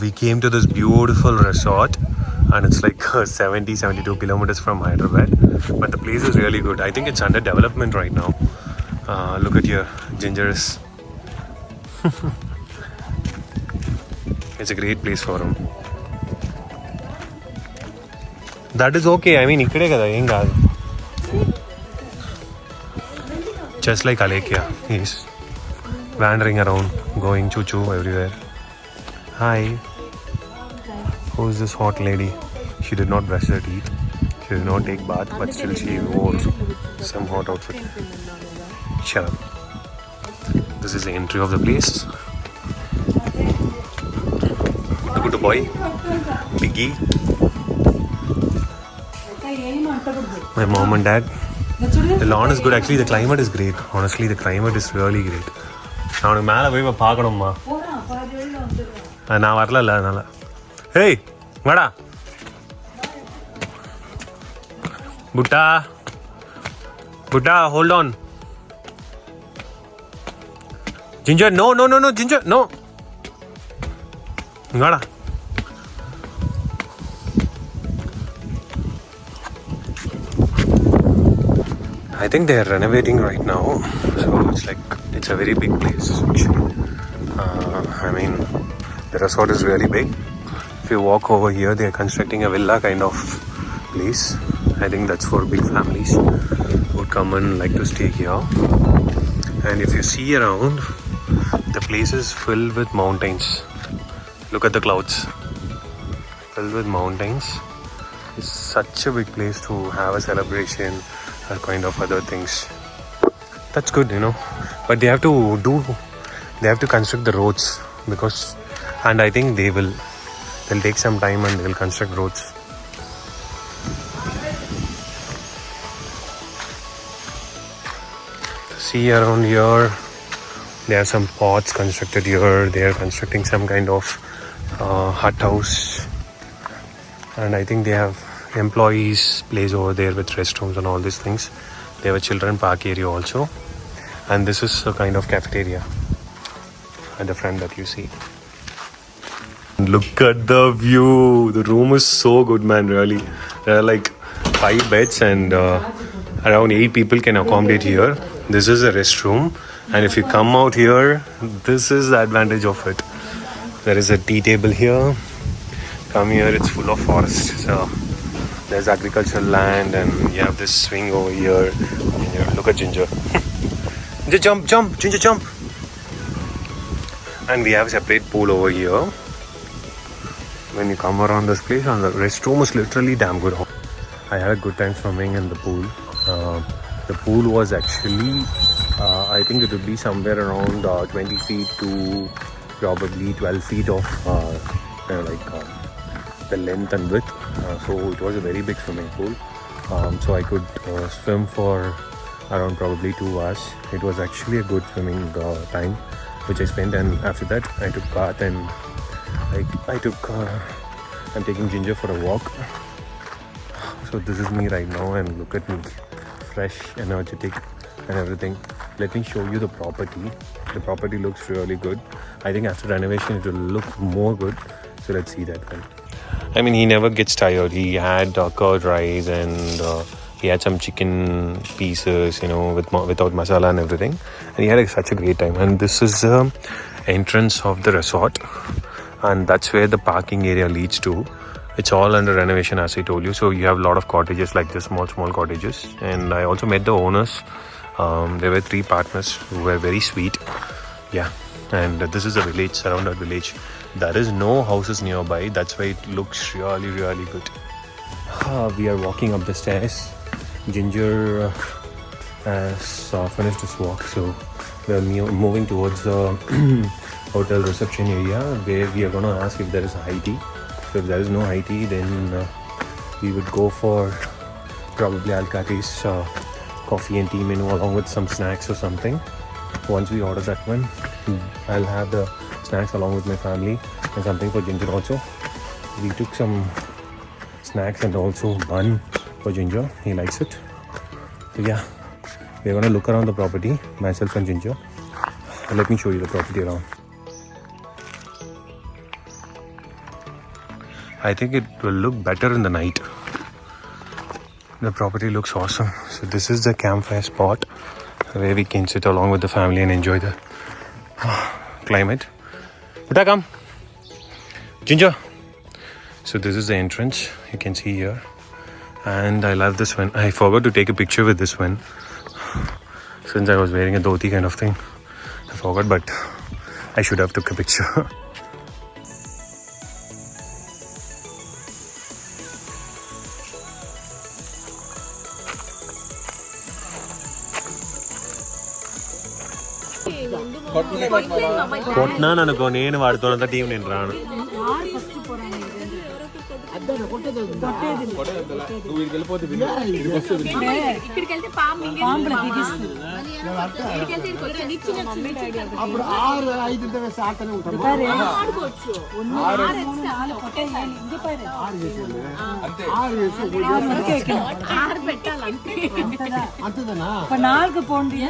we came to this beautiful resort and it's like 72 kilometers from Hyderabad, but the place is really good. I think it's under development right now. Look at here, Ginger is it's a great place for him. That is okay. I mean, ikkade kada em kaadu. Just like Alekia, he's wandering around, going choo-choo everywhere. Hi. Who is this hot lady? She did not brush her teeth. She did not take bath, but still she wore some hot outfit. Shut up. This is the entry of the place. Good boy. Biggie. My mom and dad. The lawn is good. Actually, the climate is great. Honestly, the climate is really great. நான் மேலே போய் பார்க்கணும்மா. நான் வரல அதனால. Hey, வாடா. Butta, hold on. Ginger, no, Ginger, no. வாடா. I think they are renovating right now, so it's a very big place actually. I mean, the resort is really big. If you walk over here, they are constructing a villa kind of place. I think that's for big families who would come and like to stay here. And if you see around, the place is filled with mountains. Look at the clouds. Filled with mountains. It's such a big place to have a celebration or kind of other things. That's good, you know. But they have to construct the roads and I think they'll take some time and they'll construct roads. See around here, there are some pots constructed here. They are constructing some kind of hut house, and I think they have employees place over there with restrooms and all these things. They have a children park area also, and this is a kind of cafeteria at the front that you see. Look at the view. The room is so good, man. Really, there are like 5 beds and around 8 people can accommodate here. This is a restroom, and if you come out here, this is the advantage of it. There is a tea table here. Come here, it's full of forest. So there's agricultural land, and you have this swing over here. Look at Ginger. Ginger, jump, Ginger, jump. And we have a separate pool over here. When you come around this place, and the restroom is literally damn good. I had a good time swimming in the pool. The pool was actually, I think it would be somewhere around 20 feet to probably 12 feet of the length and width. So it was a very big swimming pool. So I could swim for around probably 2 hours. It was actually a good swimming time which I spent, and after that I took bath and I'm taking Ginger for a walk. So this is me right now, and look at me, fresh, energetic and everything. Let me show you the property. The property looks really good. I think after renovation it will look more good. So let's see that one. I mean, he never gets tired. He had curd rice and he had some chicken pieces, you know, without masala and everything. And he had such a great time. And this is the entrance of the resort. And that's where the parking area leads to. It's all under renovation, as I told you. So you have a lot of cottages like this, small cottages. And I also met the owners. There were 3 partners who were very sweet. Yeah. And this is a village, surrounded village. There is no houses nearby. That's why it looks really, really good. We are walking up the stairs. Ginger has finished his walk. So we are moving towards the hotel reception area, where we are going to ask if there is a high tea. So if there is no high tea, then we would go for probably Alcati's coffee and tea menu along with some snacks or something. Once we order that one, I'll have the snacks along with my family and something for Ginger also. We took some snacks and also bun for Ginger. He likes it. So yeah, we're going to look around the property, myself and Ginger. Let me show you the property around. I think it will look better in the night. The property looks awesome. So this is the campfire spot where we can sit along with the family and enjoy the climate. Buddha, come. Ginger. So this is the entrance. You can see here. And I love this one. I forgot to take a picture with this one. Since I was wearing a dhoti kind of thing. I forgot, but I should have took a picture. కొట్టినాను అనుకో నేను వాడుతున్నంత team నేను రాను. నాలుగు పోండి